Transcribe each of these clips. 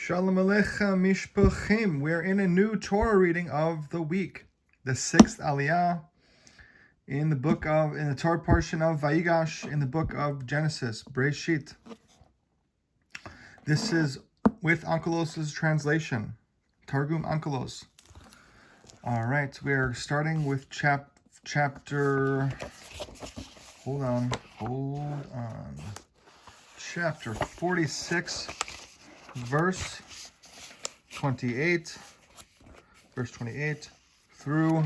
Shalom Aleichem Mishpachim. We're in a new Torah reading of the week, the sixth Aliyah in the Torah portion of Vayigash in the book of Genesis, Breshit. This is with Onkelos' translation, Targum Onkelos. All right, we're starting with chapter. Hold on. Chapter 46. Verse 28 through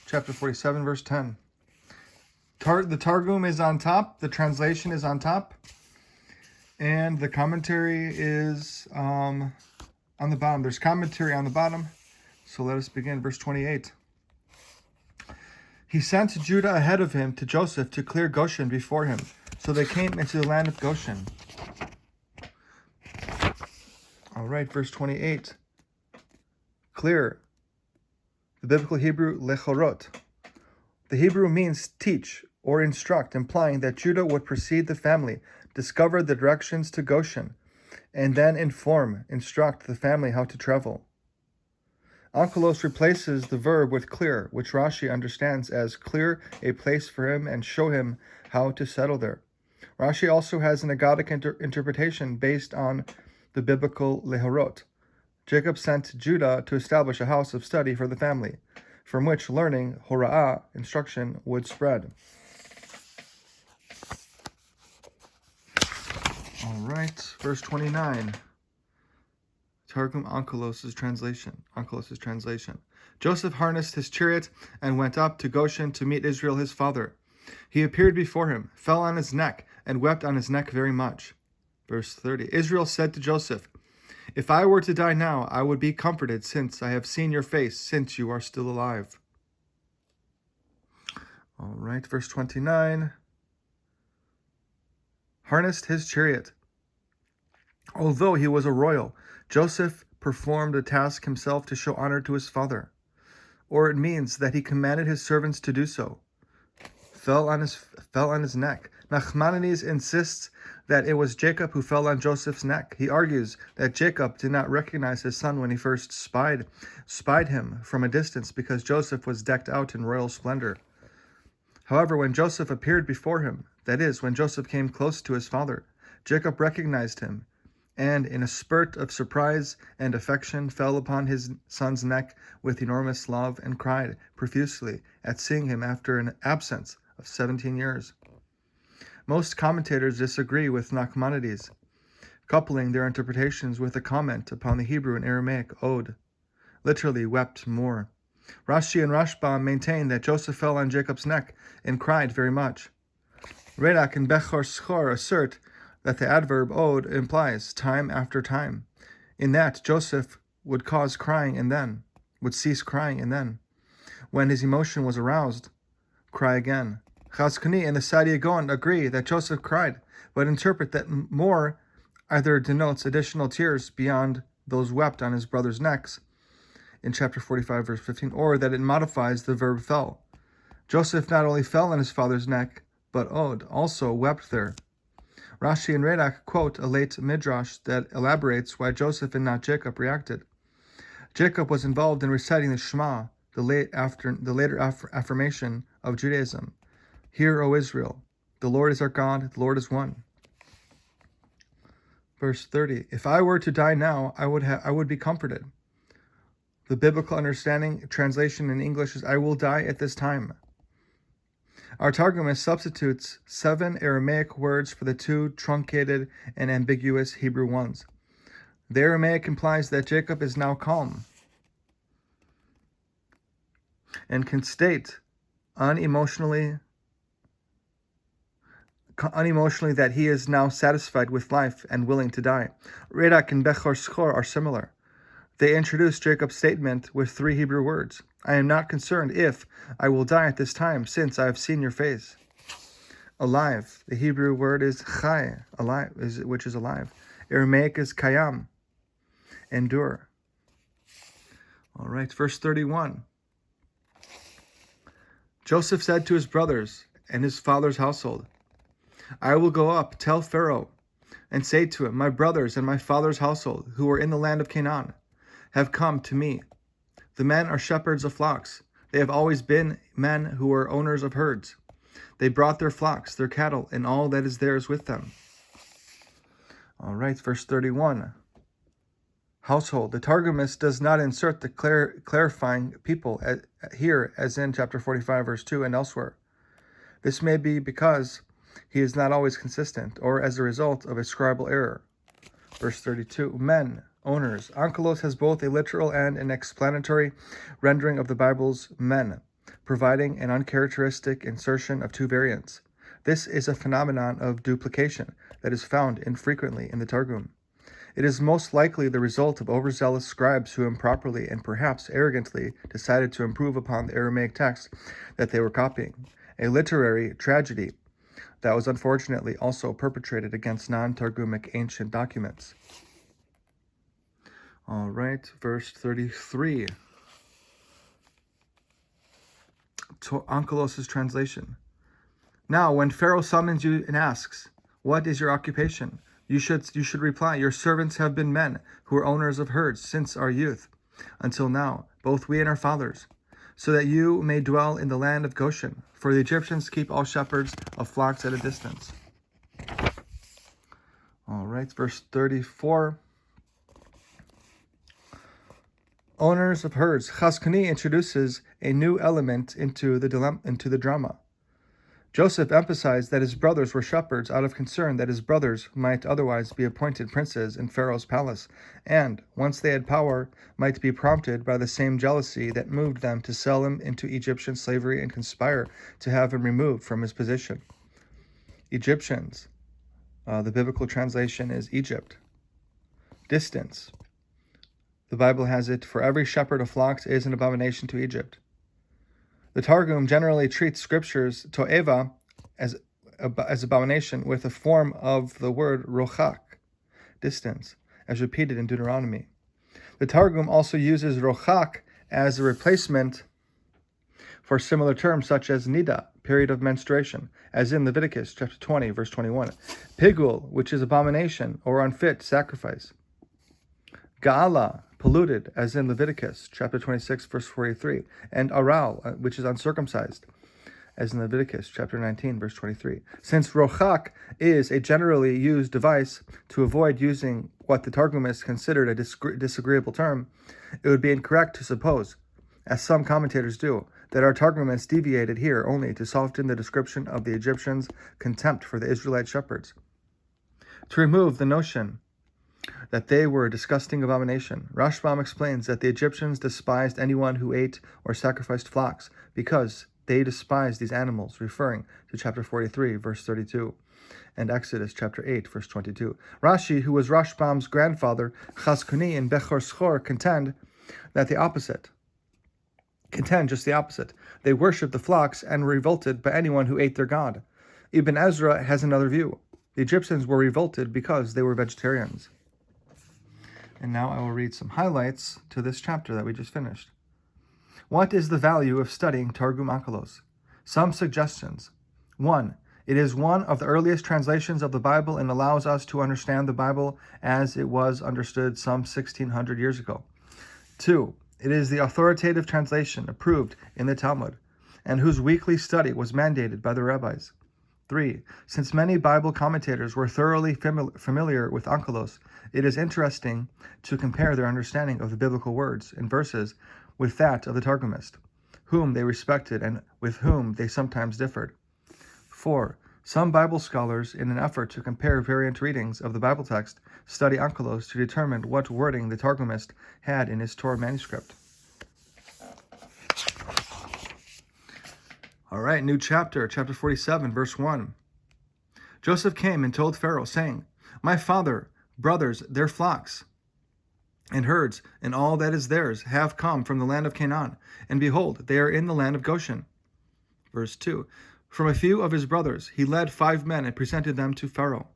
chapter 47, verse 10. The Targum is on top, the translation is on top, and the commentary is on the bottom. There's commentary on the bottom, so let us begin. Verse 28. He sent Judah ahead of him to Joseph to clear Goshen before him, so they came into the land of Goshen. All right, verse 28. Clear. The biblical Hebrew, lechorot. The Hebrew means teach or instruct, implying that Judah would precede the family, discover the directions to Goshen, and then instruct the family how to travel. Onkelos replaces the verb with clear, which Rashi understands as clear a place for him and show him how to settle there. Rashi also has an agadic interpretation based on the biblical lehorot. Jacob sent Judah to establish a house of study for the family, from which learning, hora'ah, instruction, would spread. All right, verse 29. Targum Onkelos' translation. Joseph harnessed his chariot and went up to Goshen to meet Israel his father. He appeared before him, fell on his neck, and wept on his neck very much. Verse 30. Israel said to Joseph, "If I were to die now, I would be comforted, since I have seen your face, since you are still alive." All right, verse 29. Harnessed his chariot. Although he was a royal, Joseph performed the task himself to show honor to his father. Or it means that he commanded his servants to do so. Fell on his neck. Nachmanides insists that it was Jacob who fell on Joseph's neck. He argues that Jacob did not recognize his son when he first spied him from a distance, because Joseph was decked out in royal splendor. However, when Joseph appeared before him, that is, when Joseph came close to his father, Jacob recognized him, and in a spurt of surprise and affection fell upon his son's neck with enormous love and cried profusely at seeing him after an absence of 17 years. Most commentators disagree with Nachmanides, coupling their interpretations with a comment upon the Hebrew and Aramaic od, literally wept more. Rashi and Rashba maintain that Joseph fell on Jacob's neck and cried very much. Radak and Bechor Schor assert that the adverb od implies time after time, in that Joseph would cease crying and then, when his emotion was aroused, cry again. Chazkuni and the Saadia Gaon agree that Joseph cried, but interpret that more either denotes additional tears beyond those wept on his brothers' necks in chapter 45, verse 15, or that it modifies the verb fell. Joseph not only fell on his father's neck, but od also wept there. Rashi and Radak quote a late midrash that elaborates why Joseph and not Jacob reacted. Jacob was involved in reciting the Shema, the later affirmation of Judaism. Hear, O Israel, the Lord is our God, the Lord is one. Verse 30. If I were to die now, I would be comforted. The biblical translation in English is, I will die at this time. Our Targumist substitutes 7 Aramaic words for the 2 truncated and ambiguous Hebrew ones. The Aramaic implies that Jacob is now calm and can state unemotionally that he is now satisfied with life and willing to die. Radak and Bechor Schor are similar. They introduce Jacob's statement with 3 Hebrew words. I am not concerned if I will die at this time, since I have seen your face. Alive. The Hebrew word is chai, alive, which is alive. Aramaic is kayam, endure. All right, verse 31. Joseph said to his brothers and his father's household, I will go up, tell Pharaoh, and say to him, my brothers and my father's household, who are in the land of Canaan, have come to me. The men are shepherds of flocks. They have always been men who are owners of herds. They brought their flocks, their cattle, and all that is theirs with them. All right, verse 31. Household. The Targumist does not insert the clarifying people here as in chapter 45, verse 2 and elsewhere. This may be because he is not always consistent, or as a result of a scribal error. Verse 32. Men, owners. Onkelos has both a literal and an explanatory rendering of the Bible's men, providing an uncharacteristic insertion of two variants. This is a phenomenon of duplication that is found infrequently in the Targum. It is most likely the result of overzealous scribes who improperly and perhaps arrogantly decided to improve upon the Aramaic text that they were copying, a literary tragedy that was unfortunately also perpetrated against non-Targumic ancient documents. All right, verse 33. Onkelos' translation. Now, when Pharaoh summons you and asks, what is your occupation? You should reply, your servants have been men who are owners of herds since our youth, until now, both we and our fathers, so that you may dwell in the land of Goshen, for the Egyptians keep all shepherds of flocks at a distance. All right, verse 34. Owners of herds. Chazkuni introduces a new element into the drama. Joseph emphasized that his brothers were shepherds out of concern that his brothers might otherwise be appointed princes in Pharaoh's palace, and, once they had power, might be prompted by the same jealousy that moved them to sell him into Egyptian slavery and conspire to have him removed from his position. Egyptians. The biblical translation is Egypt. Distance. The Bible has it, for every shepherd of flocks is an abomination to Egypt. The Targum generally treats scripture's to'eva as abomination with a form of the word rochak, distance, as repeated in Deuteronomy. The Targum also uses rochak as a replacement for similar terms such as nida, period of menstruation, as in Leviticus chapter 20, verse 21. Pigul, which is abomination or unfit sacrifice. Ga'ala, polluted, as in Leviticus chapter 26, verse 43, and aral, which is uncircumcised, as in Leviticus chapter 19, verse 23. Since rochak is a generally used device to avoid using what the Targumists considered a disagreeable term, it would be incorrect to suppose, as some commentators do, that our Targumists deviated here only to soften the description of the Egyptians' contempt for the Israelite shepherds. To remove the notion that they were a disgusting abomination, Rashbam explains that the Egyptians despised anyone who ate or sacrificed flocks because they despised these animals, referring to chapter 43, verse 32, and Exodus chapter 8, verse 22. Rashi, who was Rashbam's grandfather, Chazkuni and Bechor Schor, contend just the opposite. They worshipped the flocks and were revolted by anyone who ate their god. Ibn Ezra has another view. The Egyptians were revolted because they were vegetarians. And now I will read some highlights to this chapter that we just finished. What is the value of studying Targum Onkelos? Some suggestions. 1. It is one of the earliest translations of the Bible and allows us to understand the Bible as it was understood some 1,600 years ago. 2. It is the authoritative translation approved in the Talmud, and whose weekly study was mandated by the rabbis. 3. Since many Bible commentators were thoroughly familiar with Onkelos, it is interesting to compare their understanding of the biblical words and verses with that of the Targumist, whom they respected and with whom they sometimes differed. 4. Some Bible scholars, in an effort to compare variant readings of the Bible text, study Onkelos to determine what wording the Targumist had in his Torah manuscript. All right, new chapter 47, verse 1. Joseph came and told Pharaoh, saying, my father, brothers, their flocks and herds, and all that is theirs, have come from the land of Canaan, and behold, they are in the land of Goshen. Verse 2. From a few of his brothers, he led 5 men and presented them to Pharaoh.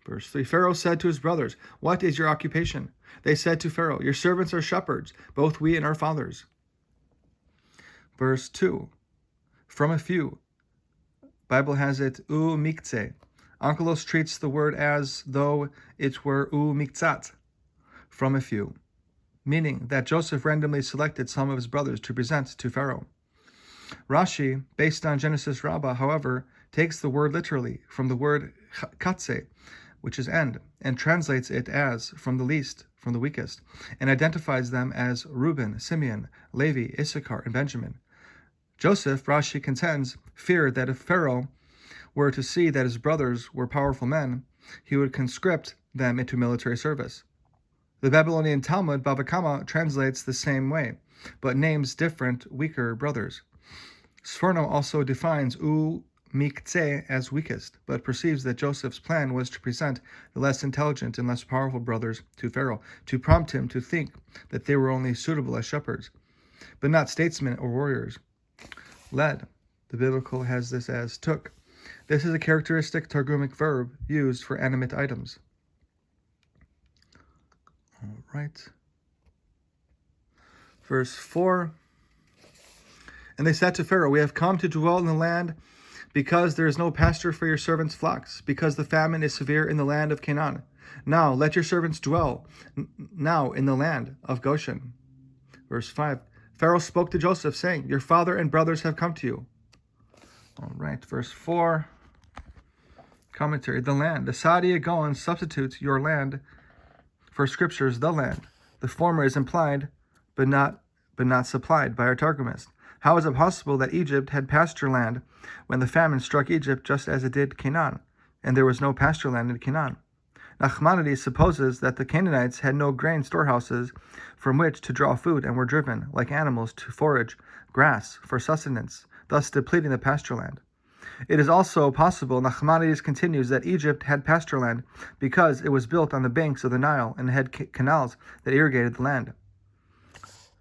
Verse 3. Pharaoh said to his brothers, what is your occupation? They said to Pharaoh, your servants are shepherds, both we and our fathers. Verse 2. From a few. Bible has it, mikze, Onkelos treats the word as though it were miktzat, from a few, meaning that Joseph randomly selected some of his brothers to present to Pharaoh. Rashi, based on Genesis Rabbah, however, takes the word literally from the word katse, which is end, and translates it as from the least, from the weakest, and identifies them as Reuben, Simeon, Levi, Issachar, and Benjamin. Joseph, Rashi contends, feared that if Pharaoh were to see that his brothers were powerful men, he would conscript them into military service. The Babylonian Talmud, Bava Kama, translates the same way, but names different, weaker brothers. Sforno also defines miktzeh as weakest, but perceives that Joseph's plan was to present the less intelligent and less powerful brothers to Pharaoh, to prompt him to think that they were only suitable as shepherds, but not statesmen or warriors. Led, the biblical has this as took. This is a characteristic Targumic verb used for animate items. All right. Verse 4. And they said to Pharaoh, we have come to dwell in the land because there is no pasture for your servants' flocks, because the famine is severe in the land of Canaan. Now let your servants dwell now in the land of Goshen. Verse 5. Pharaoh spoke to Joseph, saying, your father and brothers have come to you. All right, verse 4. Commentary. The land. The Saadia Gaon substitutes your land for Scripture's the land. The former is implied, but not supplied by our Targumist. How is it possible that Egypt had pasture land when the famine struck Egypt just as it did Canaan, and there was no pasture land in Canaan? Nachmanides supposes that the Canaanites had no grain storehouses from which to draw food and were driven, like animals, to forage grass for sustenance, thus depleting the pasture land. It is also possible, Nachmanides continues, that Egypt had pasture land because it was built on the banks of the Nile and had canals that irrigated the land.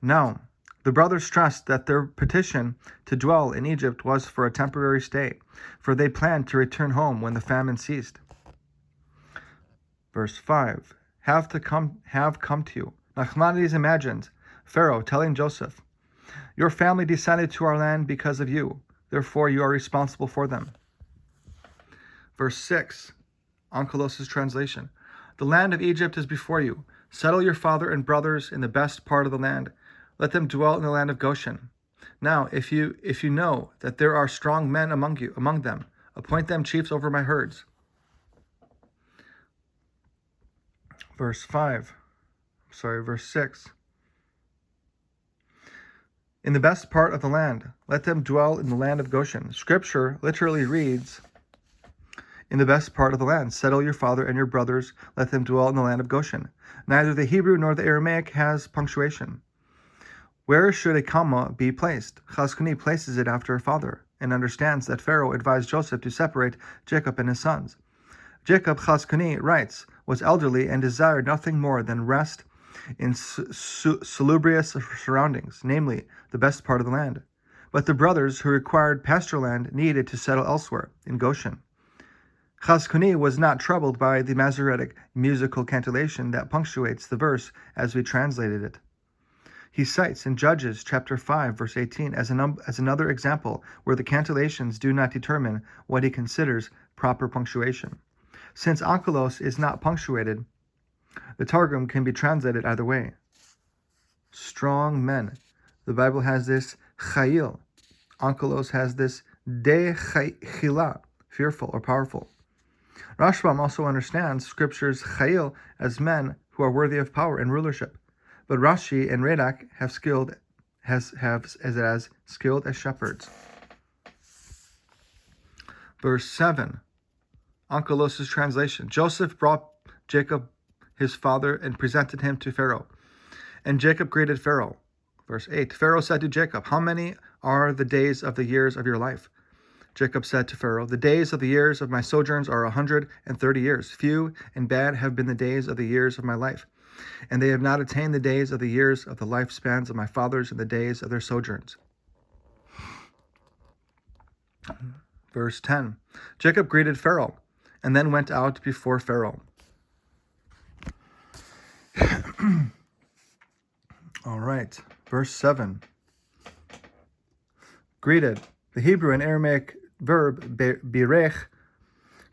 Now, the brothers stressed that their petition to dwell in Egypt was for a temporary stay, for they planned to return home when the famine ceased. Verse 5, have come to you. Nachmanides imagined Pharaoh telling Joseph, your family descended to our land because of you, therefore you are responsible for them. Verse 6, Onkelos' translation, the land of Egypt is before you. Settle your father and brothers in the best part of the land. Let them dwell in the land of Goshen. Now, if you know that there are strong men among them, appoint them chiefs over my herds. Verse 6. In the best part of the land, let them dwell in the land of Goshen. Scripture literally reads, in the best part of the land, settle your father and your brothers, let them dwell in the land of Goshen. Neither the Hebrew nor the Aramaic has punctuation. Where should a comma be placed? Chazkuni places it after father, and understands that Pharaoh advised Joseph to separate Jacob and his sons. Jacob, Chazkuni writes, was elderly and desired nothing more than rest in salubrious surroundings, namely, the best part of the land. But the brothers who required pasture land needed to settle elsewhere, in Goshen. Chazkuni was not troubled by the Masoretic musical cantillation that punctuates the verse as we translated it. He cites in Judges chapter 5, verse 18 as another example where the cantillations do not determine what he considers proper punctuation. Since Onkelos is not punctuated, the Targum can be translated either way. Strong men. The Bible has this chayil. Onkelos has this de chila, fearful or powerful. Rashbam also understands Scripture's chayil as men who are worthy of power and rulership. But Rashi and Radak have skilled as shepherds. Verse 7, Onkelos' translation. Joseph brought Jacob his father and presented him to Pharaoh. And Jacob greeted Pharaoh. Verse 8, Pharaoh said to Jacob, how many are the days of the years of your life? Jacob said to Pharaoh, the days of the years of my sojourns are 130 years. Few and bad have been the days of the years of my life, and they have not attained the days of the years of the lifespans of my fathers in the days of their sojourns. Verse 10, Jacob greeted Pharaoh, and then went out before Pharaoh. All right, verse 7. Greeted. The Hebrew and Aramaic verb birech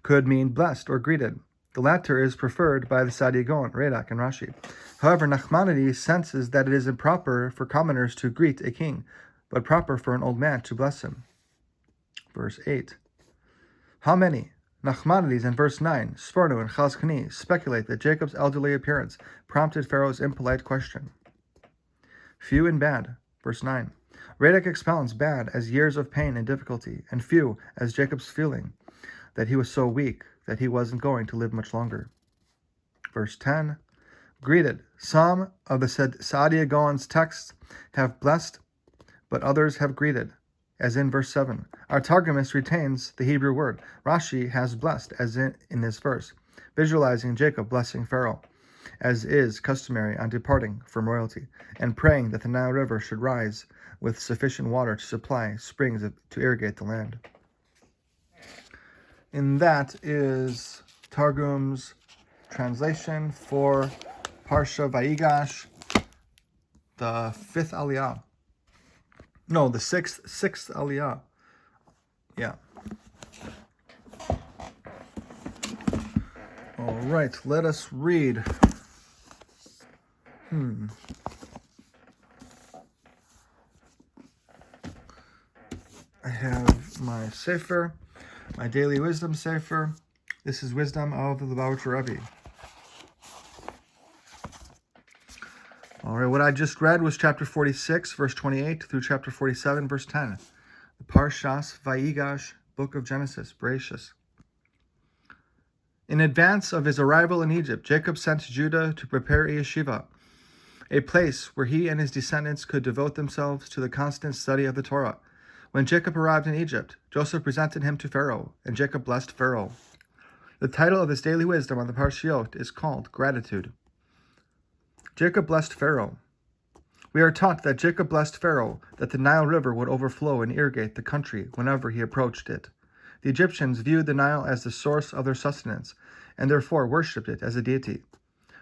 could mean blessed or greeted. The latter is preferred by the Saadia Gaon, Radak, and Rashi. However, Nachmanides senses that it is improper for commoners to greet a king, but proper for an old man to bless him. Verse 8. How many? Nachmanides in verse 9, Sforno and Chazkani speculate that Jacob's elderly appearance prompted Pharaoh's impolite question. Few and bad. Verse 9. Radak expounds bad as years of pain and difficulty, and few as Jacob's feeling that he was so weak that he wasn't going to live much longer. Verse 10. Greeted. Some of the Saadia Gaon's texts have blessed, but others have greeted, as in verse 7. Our Targumist retains the Hebrew word. Rashi has blessed, as in this verse, visualizing Jacob blessing Pharaoh, as is customary on departing from royalty, and praying that the Nile River should rise with sufficient water to supply springs to irrigate the land. And that is Targum's translation for Parsha Vayigash, the fifth aliyah. No, the sixth aliyah. Yeah. All right, let us read. I have my Sefer, my Daily Wisdom Sefer. This is Wisdom of the Lubavitcher Rebbe. All right, what I just read was chapter 46, verse 28, through chapter 47, verse 10. The Parshas Vayigash, book of Genesis, Bereshis. In advance of his arrival in Egypt, Jacob sent Judah to prepare a yeshiva, a place where he and his descendants could devote themselves to the constant study of the Torah. When Jacob arrived in Egypt, Joseph presented him to Pharaoh, and Jacob blessed Pharaoh. The title of his daily wisdom on the Parshiot is called Gratitude. Jacob blessed Pharaoh. We are taught that Jacob blessed Pharaoh that the Nile River would overflow and irrigate the country whenever he approached it. The Egyptians viewed the Nile as the source of their sustenance, and therefore worshipped it as a deity.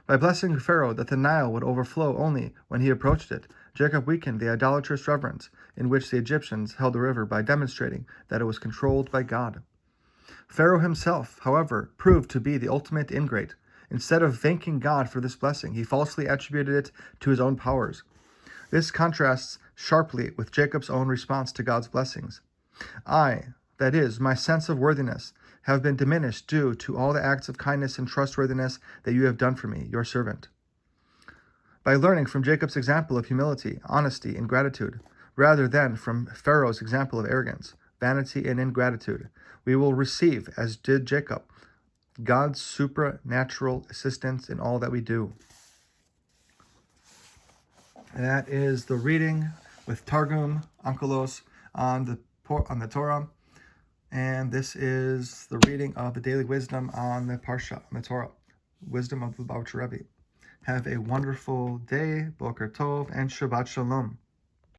By blessing Pharaoh that the Nile would overflow only when he approached it, Jacob weakened the idolatrous reverence in which the Egyptians held the river by demonstrating that it was controlled by God. Pharaoh himself, however, proved to be the ultimate ingrate. Instead of thanking God for this blessing, he falsely attributed it to his own powers. This contrasts sharply with Jacob's own response to God's blessings. I, that is, my sense of worthiness, have been diminished due to all the acts of kindness and trustworthiness that you have done for me, your servant. By learning from Jacob's example of humility, honesty, and gratitude, rather than from Pharaoh's example of arrogance, vanity, and ingratitude, we will receive, as did Jacob, God's supernatural assistance in all that we do. And that is the reading with Targum Onkelos on the Torah. And this is the reading of the Daily Wisdom on the Parsha, on the Torah. Wisdom of the Lubavitcher Rebbe. Have a wonderful day, Boker Tov, and Shabbat Shalom.